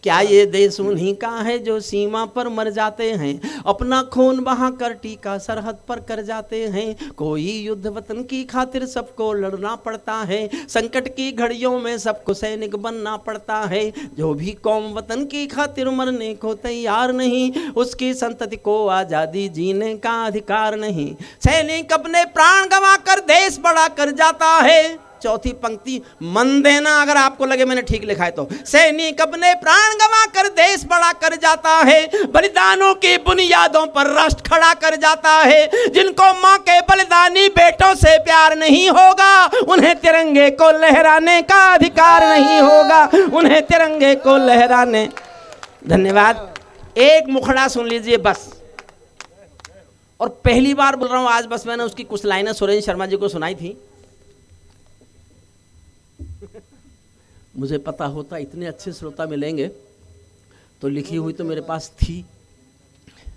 क्या ये देश उन्हीं का है जो सीमा पर मर जाते हैं, अपना खून बहा कर टीका सरहद पर कर जाते हैं। कोई युद्ध वतन की खातिर सबको लड़ना पड़ता है, संकट की घड़ियों में सबको सैनिक बनना पड़ता है। जो भी कौम वतन की खातिर मरने को तैयार नहीं, उसकी संतति को आज़ादी जीने का अधिकार नहीं। सैनिक अपने प्राण गंवा कर देश बड़ा कर जाता है। चौथी पंक्ति मन देना अगर आपको लगे मैंने ठीक लिखा है तो। सैनिक अपने प्राण गंवा कर देश बड़ा कर जाता है, बलिदानों की बुनियादों पर राष्ट्र खड़ा कर जाता है। जिनको मां के बलिदानी बेटों से प्यार नहीं होगा, उन्हें तिरंगे को लहराने का अधिकार नहीं होगा, उन्हें तिरंगे को लहराने। धन्यवाद। एक मुखड़ा सुन लीजिए बस, और पहली बार बोल रहा हूं आज, बस मैंने उसकी कुछ लाइनें सुरेंद्र शर्मा जी को सुनाई थी। मुझे पता होता इतने अच्छे श्रोता मिलेंगे तो लिखी हुई तो मेरे पास थी।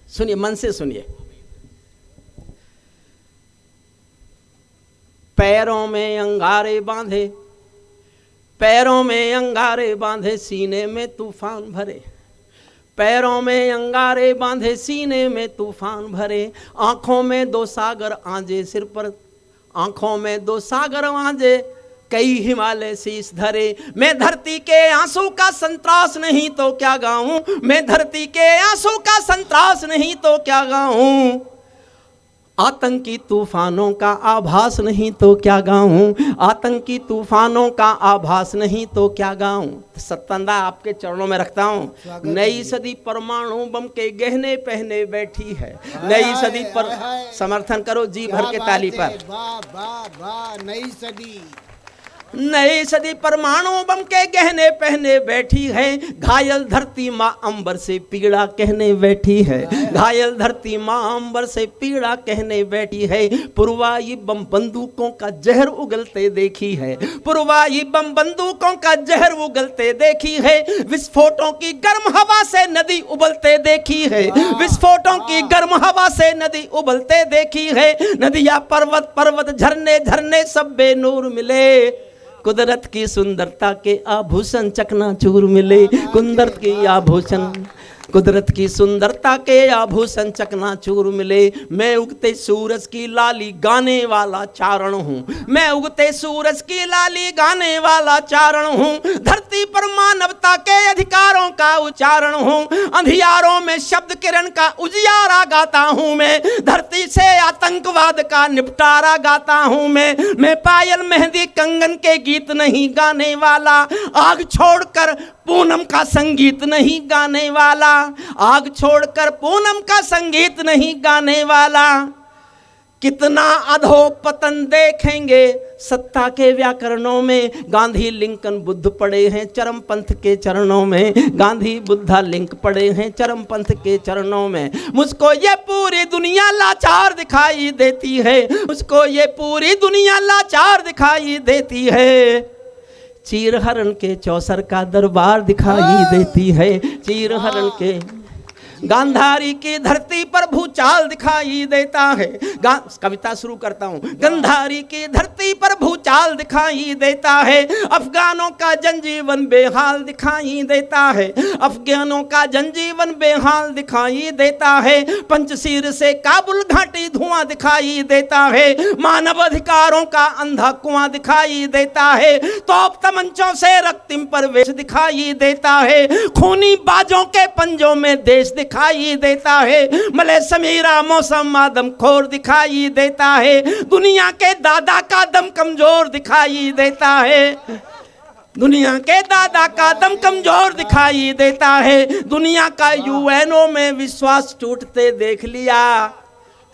सुनिए, मन से सुनिए। पैरों में अंगारे बांधे, पैरों में अंगारे बांधे, सीने में तूफान भरे। पैरों में अंगारे बांधे, सीने में तूफान भरे। आंखों में दो सागर आंजे, सिर पर आंखों में दो सागर आंजे, कई हिमालय शीश धरे। मैं धरती के आंसू का संतरास नहीं तो क्या गाऊं, मैं धरती के आंसू का संतरास नहीं तो क्या गाऊं। आतंकी तूफानों का आभास नहीं तो क्या गाऊं, आतंकी तूफानों का आभास नहीं तो क्या गाऊं। सत्तंदा आपके चरणों में रखता हूं। नई सदी परमाणु बम के गहने पहने बैठी है, नई सदी पर समर्थन करो जी भर के ताली पर। वाह वाह वाह, नई सदी, नई सदी परमाणु बम के गहने पहने बैठी है। घायल धरती माँ अंबर से पीड़ा कहने बैठी है, घायल धरती माँ अंबर से पीड़ा कहने बैठी है। पुरवाई बम बंदूकों का जहर उगलते देखी है, पुरवाई बम बंदूकों का जहर उगलते देखी है। विस्फोटों की गर्म हवा से नदी उबलते देखी है, विस्फोटों की गर्म हवा से नदी उबलते देखी है। नदियाँ पर्वत पर्वत झरने झरने सब बेनूर मिले, कुदरत की सुंदरता के आभूषण चकनाचूर मिले। कुदरत की आभूषण, कुदरत की सुंदरता के आभूषण चकनाचूर मिले। मैं उगते सूरज की लाली गाने वाला चारण हूँ, मैं उगते सूरज की लाली गाने वाला चारण हूँ। धरती पर मानवता के अधिकारों का उच्चारण हूँ, अंधियारों में शब्द किरण का उजियारा गाता हूँ मैं। धरती से आतंकवाद का निपटारा गाता हूँ मैं पायल मेहंदी कंगन के गीत नहीं गाने वाला, आग छोड़कर पूनम का संगीत नहीं गाने वाला, आग छोड़कर पूनम का संगीत नहीं गाने वाला। कितना अधोपतन देखेंगे सत्ता के व्याकरणों में, गांधी लिंकन बुद्ध पड़े हैं चरम पंथ के चरणों में, गांधी बुद्धा लिंक पड़े हैं चरम पंथ के चरणों में। मुझको ये पूरी दुनिया लाचार दिखाई देती है, मुझको ये पूरी दुनिया लाचार दिखाई देती है। चीरहरण के चौसर का दरबार दिखाई देती है, चीरहरण के गांधारी की धरती पर भूचाल दिखाई देता है। कविता शुरू करता हूँ। गांधारी की धरती पर भूचाल दिखाई देता है, अफगानों का जनजीवन बेहाल दिखाई देता है, अफगानों का जनजीवन बेहाल दिखाई देता है। पंचशीर से काबुल घाटी धुआं दिखाई देता है, मानव अधिकारों का अंधा कुआं दिखाई देता है। तोप तमंचों से रक्तिम परवेश दिखाई देता है, खूनी बाजों के पंजों में देश दिखाई देता है। मले समीरा मौसम आदम खोर दिखाई देता है, दुनिया के दादा का दम कमजोर दिखाई देता है, दुनिया के दादा का दम कमजोर दिखाई देता है। दुनिया का यूएनओ में विश्वास टूटते देख लिया,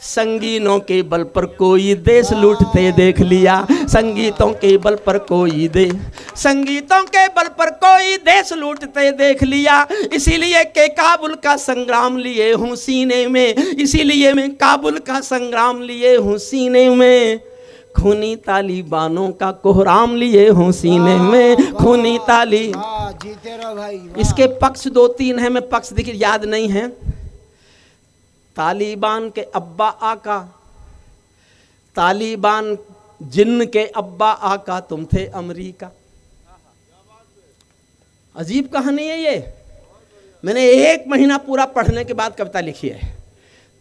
संगीनों के बल पर कोई देश लूटते देख लिया, संगीतों के बल पर कोई देश, संगीतों के बल पर कोई देश लूटते देख लिया। इसीलिए के काबुल का संग्राम लिए हूँ सीने में, इसीलिए मैं काबुल का संग्राम लिए हूँ सीने में। खूनी तालिबानों का कोहराम लिए हूँ सीने में, खूनी ताली। जीते रहो भाई। इसके पक्ष दो तीन है, मैं पक्ष देखिए याद नहीं है। तालिबान के अब्बा आका, तालिबान जिन्न के अब्बा आका तुम थे अमेरिका। अजीब कहानी है ये। मैंने 1 महीना पूरा पढ़ने के बाद कविता लिखी है।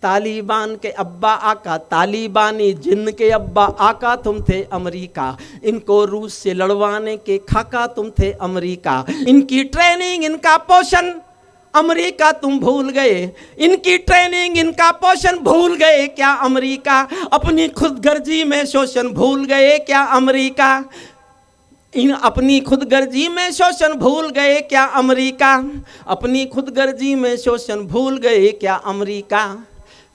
तालिबान के अब्बा आका, तालिबानी जिन के अब्बा आका तुम थे अमेरिका, इनको रूस से लड़वाने के खाका तुम थे अमेरिका, इनकी ट्रेनिंग इनका पोषण अमेरिका तुम भूल गए, इनकी ट्रेनिंग इनका पोषण भूल गए क्या अमेरिका, अपनी खुदगर्जी में शोषण भूल गए क्या अमेरिका, अपनी खुदगर्जी में शोषण भूल गए क्या अमेरिका, अपनी खुदगर्जी में शोषण भूल गए क्या अमेरिका।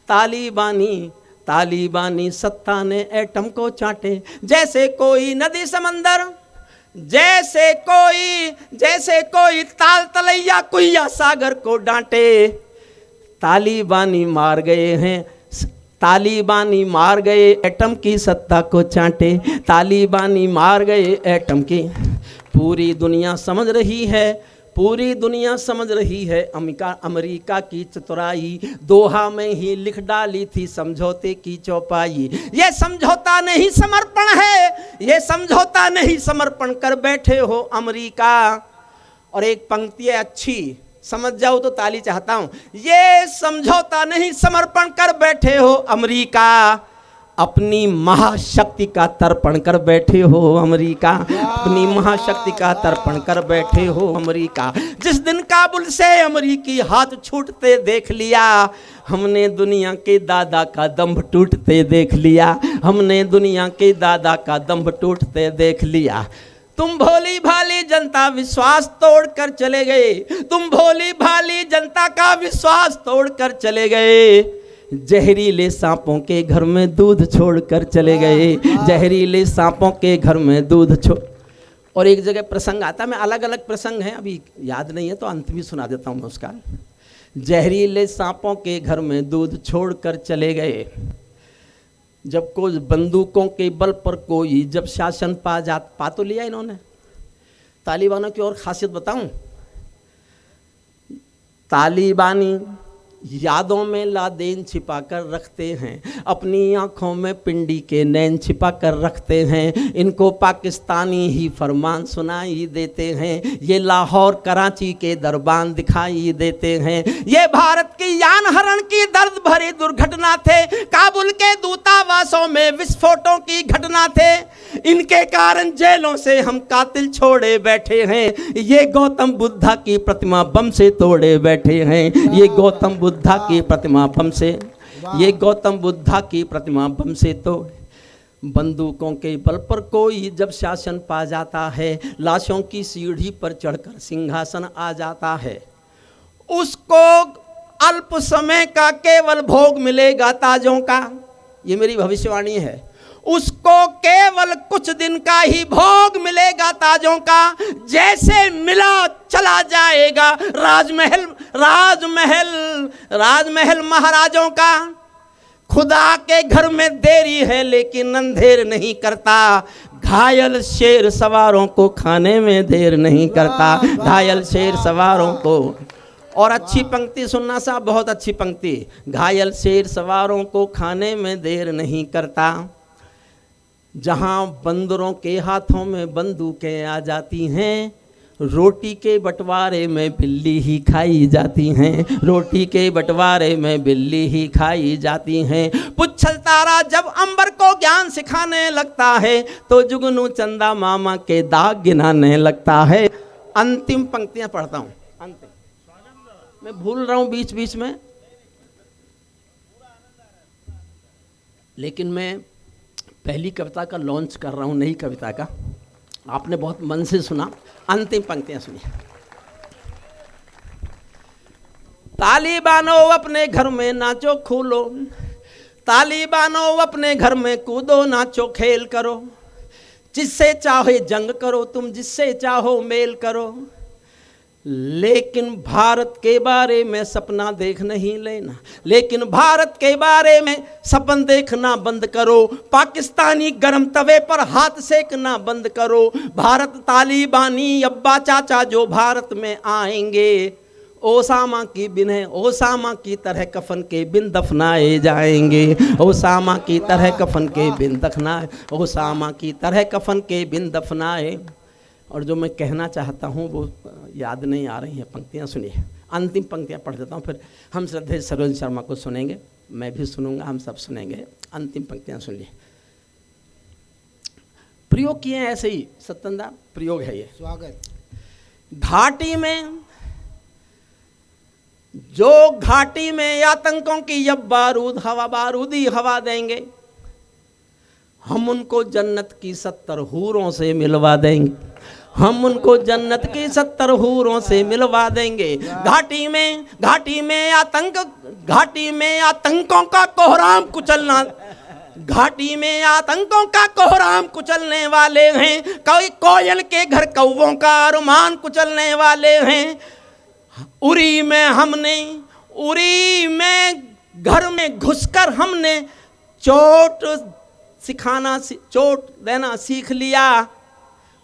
तालिबानी सत्ता ने एटम को चाटे, जैसे कोई नदी समंदर, जैसे कोई ताल तलैया कुइया सागर को डांटे। तालिबानी मार गए एटम की सत्ता को चाटे, तालिबानी मार गए एटम की। पूरी दुनिया समझ रही है अमेरिका की चतुराई, दोहा में ही लिख डाली थी समझौते की चौपाई। ये समझौता नहीं समर्पण है, ये समझौता नहीं समर्पण कर बैठे हो अमेरिका। और एक पंक्ति है अच्छी, समझ जाओ तो ताली चाहता हूं। ये समझौता नहीं समर्पण कर बैठे हो अमेरिका, अपनी महाशक्ति का तर्पण कर बैठे हो अमेरिका, अपनी महाशक्ति का तर्पण कर बैठे हो अमेरिका। जिस दिन काबुल से अमेरिकी हाथ छूटते देख लिया, हमने दुनिया के दादा का दंभ टूटते देख लिया, हमने दुनिया के दादा का दंभ टूटते देख लिया। तुम भोली भाली जनता विश्वास तोड़ कर चले गए, तुम भोली भाली जनता का विश्वास तोड़ कर चले गए, जहरीले सांपों के घर में दूध छोड़ कर चले गए, जहरीले सांपों के घर में दूध छोड़। और एक जगह प्रसंग आता, मैं अलग अलग प्रसंग हैं अभी याद नहीं है तो अंत में सुना देता हूँ मैं उसका। जहरीले सांपों के घर में दूध छोड़ कर चले गए, जब कोई बंदूकों के बल पर कोई जब शासन पा तो लिया इन्होंने। तालिबानों की और खासियत बताऊं, तालिबानी यादों में लादेन छिपा कर रखते हैं, अपनी आंखों में पिंडी के नैन छिपा कर रखते हैं, इनको पाकिस्तानी ही फरमान सुनाई देते हैं, ये लाहौर कराची के दरबान दिखाई देते हैं, ये भारत की यान हरण की दर्द भरी दुर्घटना थे, काबुल के दूतावासों में विस्फोटों की घटना थे, इनके कारण जेलों से हम कातिल छोड़े बैठे हैं, ये गौतम बुद्धा की प्रतिमा बम से तोड़े बैठे हैं, ये गौतम बुद्धा की प्रतिमा बम से, ये गौतम बुद्धा की प्रतिमा बम से तोड़। बंदूकों के बल पर कोई जब शासन पा जाता है, लाशों की सीढ़ी पर चढ़कर सिंहासन आ जाता है, उसको अल्प समय का केवल भोग मिलेगा ताजों का, ये मेरी भविष्यवाणी है, उसको केवल कुछ दिन का ही भोग मिलेगा ताजों का, जैसे मिला चला जाएगा राजमहल महाराजों का। खुदा के घर में देरी है लेकिन अंधेर नहीं करता, घायल शेर सवारों को खाने में देर नहीं करता, घायल शेर सवारों को। और अच्छी पंक्ति सुनना साहब, बहुत अच्छी पंक्ति, घायल शेर सवारों को खाने में देर नहीं करता। जहां बंदरों के हाथों में बंदूकें आ जाती हैं, रोटी के बंटवारे में बिल्ली ही खाई जाती हैं, रोटी के बंटवारे में बिल्ली ही खाई जाती हैं। पुच्छल तारा जब अंबर को ज्ञान सिखाने लगता है, तो जुगनू चंदा मामा के दाग गिनाने लगता है। अंतिम पंक्तियां पढ़ता हूं, अंतिम, मैं भूल रहा हूं बीच बीच में, लेकिन मैं पहली कविता का लॉन्च कर रहा हूं, नई कविता का, आपने बहुत मन से सुना। अंतिम पंक्तियां सुनिए। तालिबानों अपने घर में नाचो खूलो, तालिबानों अपने घर में कूदो नाचो खेल करो, जिससे चाहे जंग करो तुम, जिससे चाहो मेल करो, लेकिन भारत के बारे में सपना देख नहीं लेना, लेकिन भारत के बारे में सपन देखना बंद करो, पाकिस्तानी गरम तवे पर हाथ सेकना बंद करो, भारत तालिबानी अब्बा चाचा जो भारत में आएंगे, ओसामा की बिन, ओसामा की तरह कफन के बिन दफनाए जाएंगे, ओसामा की तरह कफन के बिन दफनाए, ओसामा की तरह कफन के बिन दफनाए। और जो मैं कहना चाहता हूँ वो याद नहीं आ रही हैं पंक्तियाँ। सुनिए, अंतिम पंक्तियाँ पढ़ देता हूँ, फिर हम श्रद्धेय सरोज शर्मा को सुनेंगे, मैं भी सुनूंगा, हम सब सुनेंगे। अंतिम पंक्तियाँ सुनिए। प्रयोग किए हैं ऐसे ही, सत्येंद्र प्रयोग है ये। स्वागत। घाटी में जो घाटी में आतंकों की जब बारूद हवा बारूदी हवा देंगे, हम उनको जन्नत की 70 हूरों से मिलवा देंगे, हम उनको जन्नत की 70 हूरों से मिलवा देंगे। घाटी में आतंकों का कोहराम कुचलना, घाटी में आतंकों का कोहराम कुचलने वाले हैं, कोई कोयल के घर कौवों का अरमान कुचलने वाले हैं। उरी में घर में घुसकर हमने चोट देना सीख लिया,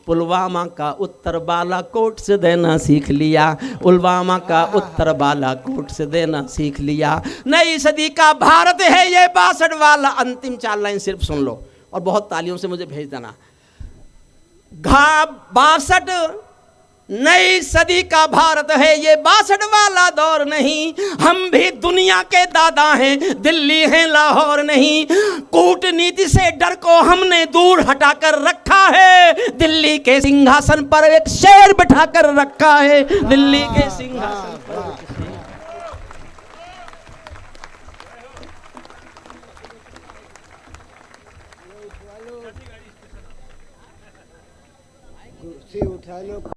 पुलवामा का उत्तर बालाकोट से देना सीख लिया, पुलवामा का उत्तर बालाकोट से देना सीख लिया। नई सदी का भारत है ये 62 वाला। अंतिम 4 लाइन सिर्फ सुन लो और बहुत तालियों से मुझे भेज देना। 62 नई सदी का भारत है ये 62 वाला दौर नहीं, हम भी दुनिया के दादा हैं, दिल्ली है लाहौर नहीं। कूटनीति से डर को हमने दूर हटाकर रखा है, दिल्ली के सिंहासन पर एक शेर बिठाकर रखा है, दिल्ली के सिंहासन पर। कुर्सी उठा लो।